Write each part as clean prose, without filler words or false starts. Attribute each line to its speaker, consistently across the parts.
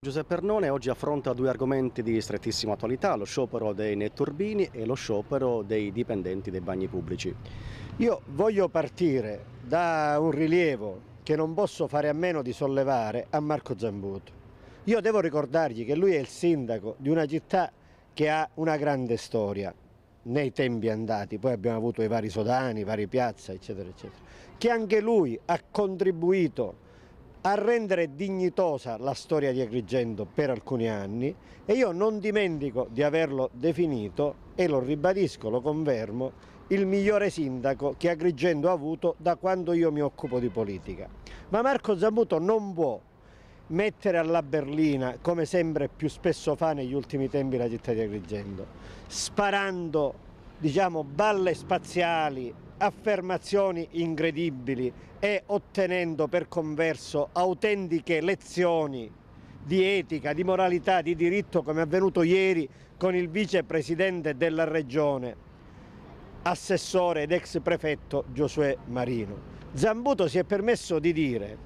Speaker 1: Giuseppe Arnone oggi affronta due argomenti di strettissima attualità, lo sciopero dei netturbini e lo sciopero dei dipendenti dei bagni pubblici.
Speaker 2: Io voglio partire da un rilievo che non posso fare a meno di sollevare a Marco Zambuto. Io devo ricordargli che lui è il sindaco di una città che ha una grande storia nei tempi andati, poi abbiamo avuto i vari Sodani, i vari Piazza, eccetera, eccetera, che anche lui ha contribuito a rendere dignitosa la storia di Agrigento per alcuni anni e io non dimentico di averlo definito, e lo ribadisco, lo confermo, il migliore sindaco che Agrigento ha avuto da quando io mi occupo di politica. Ma Marco Zambuto non può mettere alla berlina, come sempre più spesso fa negli ultimi tempi la città di Agrigento, sparando, balle spaziali, affermazioni incredibili e ottenendo per converso autentiche lezioni di etica, di moralità, di diritto, come è avvenuto ieri con il vicepresidente della regione, assessore ed ex prefetto Giosuè Marino. Zambuto si è permesso di dire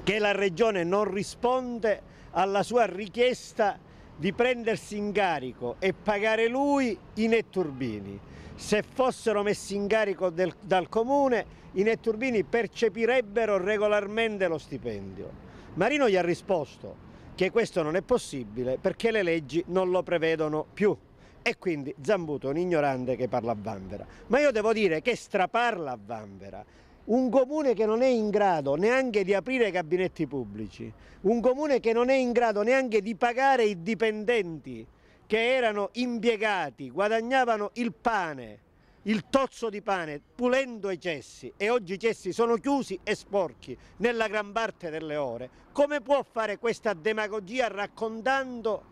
Speaker 2: che la regione non risponde alla sua richiesta di prendersi in carico e pagare lui i netturbini. Se fossero messi in carico dal comune, i netturbini percepirebbero regolarmente lo stipendio. Marino gli ha risposto che questo non è possibile perché le leggi non lo prevedono più. E quindi Zambuto è un ignorante che parla a vanvera. Ma io devo dire che straparla a vanvera. Un comune che non è in grado neanche di aprire gabinetti pubblici, un comune che non è in grado neanche di pagare i dipendenti che erano impiegati, guadagnavano il pane, il tozzo di pane, pulendo i cessi, e oggi i cessi sono chiusi e sporchi nella gran parte delle ore. Come può fare questa demagogia raccontando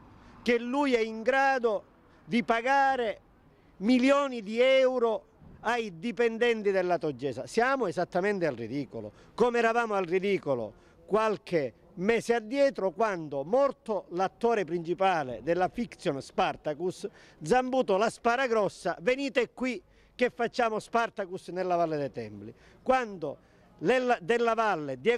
Speaker 2: che lui è in grado di pagare milioni di euro ai dipendenti della Toggesa? Siamo esattamente al ridicolo, come eravamo al ridicolo qualche mese addietro quando, morto l'attore principale della fiction Spartacus, Zambuto la spara grossa: venite qui che facciamo Spartacus nella Valle dei Templi. Quando Diego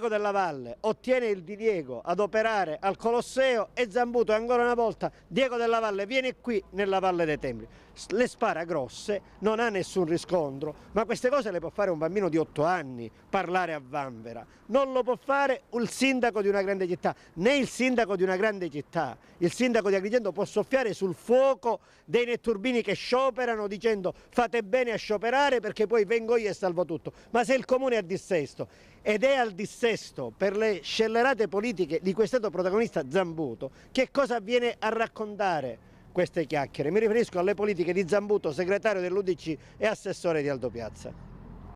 Speaker 2: Della Valle ottiene il diniego ad operare al Colosseo, e Zambuto ancora una volta: Diego Della Valle viene qui nella Valle dei Templi. Le spara grosse, non ha nessun riscontro, ma queste cose le può fare un bambino di 8 anni, parlare a vanvera. Non lo può fare il sindaco di una grande città, né il sindaco di una grande città. Il sindaco di Agrigento può soffiare sul fuoco dei netturbini che scioperano dicendo: fate bene a scioperare perché poi vengo io e salvo tutto. Ma se il comune è a dissesto, ed è al dissesto per le scellerate politiche di cui è stato protagonista Zambuto, che cosa viene a raccontare queste chiacchiere? Mi riferisco alle politiche di Zambuto, segretario dell'UDC e assessore di Alto Piazza.